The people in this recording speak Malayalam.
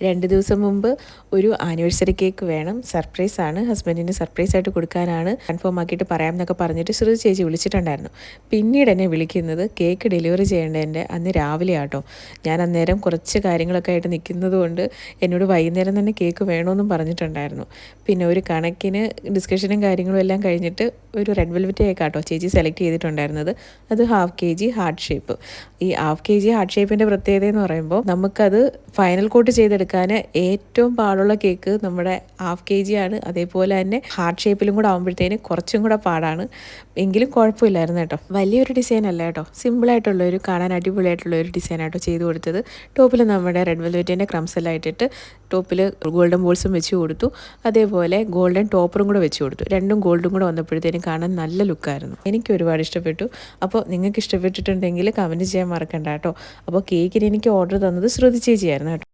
2 ദിവസം മുമ്പ് ഒരു ആനിവേഴ്സറി കേക്ക് വേണം, സർപ്രൈസാണ്, ഹസ്ബൻഡിന് സർപ്രൈസായിട്ട് കൊടുക്കാനാണ്, കൺഫേം ആക്കിയിട്ട് പറയാം എന്നൊക്കെ പറഞ്ഞിട്ട് ശ്രുതി ചേച്ചി വിളിച്ചിട്ടുണ്ടായിരുന്നു. പിന്നീട് എന്നെ വിളിക്കുന്നത് കേക്ക് ഡെലിവറി ചെയ്യേണ്ടതിൻ്റെ അന്ന് രാവിലെ ആട്ടോ. ഞാൻ അന്നേരം കുറച്ച് കാര്യങ്ങളൊക്കെ ആയിട്ട് നിൽക്കുന്നത് കൊണ്ട് എന്നോട് വൈകുന്നേരം തന്നെ കേക്ക് വേണമെന്നും പറഞ്ഞിട്ടുണ്ടായിരുന്നു. പിന്നെ ഒരു കണക്കിന് ഡിസ്കഷനും കാര്യങ്ങളും എല്ലാം കഴിഞ്ഞിട്ട് ഒരു റെഡ് വെൽവെറ്റ് കേക്ക് ആട്ടോ ചേച്ചി സെലക്ട് ചെയ്തിട്ടുണ്ടായിരുന്നത്. അത് 1/2 kg ഹാർട്ട് ഷേപ്പ്. ഈ 1/2 kg ഹാർട്ട് ഷേപ്പിൻ്റെ പ്രത്യേകത എന്ന് പറയുമ്പോൾ നമുക്കത് ഫൈനൽ കോട്ട് ചെയ്തെടുക്കാൻ ഏറ്റവും പാടുള്ള കേക്ക് നമ്മുടെ 1/2 kg ആണ്. അതേപോലെ തന്നെ ഹാർട്ട് ഷേപ്പിലും കൂടെ ആകുമ്പോഴത്തേന് കുറച്ചും കൂടെ പാടാണ്. എങ്കിലും കുഴപ്പമില്ലായിരുന്നു കേട്ടോ. വലിയൊരു ഡിസൈൻ അല്ല കേട്ടോ, സിമ്പിളായിട്ടുള്ളൊരു കാണാൻ അടിപൊളിയായിട്ടുള്ള ഒരു ഡിസൈനായിട്ടോ ചെയ്ത് കൊടുത്തത്. ടോപ്പിൽ നമ്മുടെ റെഡ് വെൽവെറ്റിൻ്റെ ക്രംസ് എല്ലാം ഇട്ടിട്ട് ടോപ്പിൽ ഗോൾഡൻ ബോൾസും വെച്ച് കൊടുത്തു. അതേപോലെ ഗോൾഡൻ ടോപ്പറും കൂടെ വെച്ച് കൊടുത്തു. രണ്ടും ഗോൾഡും കൂടെ വന്നപ്പോഴത്തേനും കാണാൻ നല്ല ലുക്കായിരുന്നു. എനിക്ക് ഒരുപാട് ഇഷ്ടപ്പെട്ടു. അപ്പോൾ നിങ്ങൾക്ക് ഇഷ്ടപ്പെട്ടിട്ടുണ്ടെങ്കിൽ കമൻറ്റ് ചെയ്യാൻ മറക്കണ്ട കേട്ടോ. അപ്പോൾ കേക്കിന് എനിക്ക് ഓർഡർ തന്നത് ശ്രുതി ചേച്ചിയായിരുന്നു കേട്ടോ.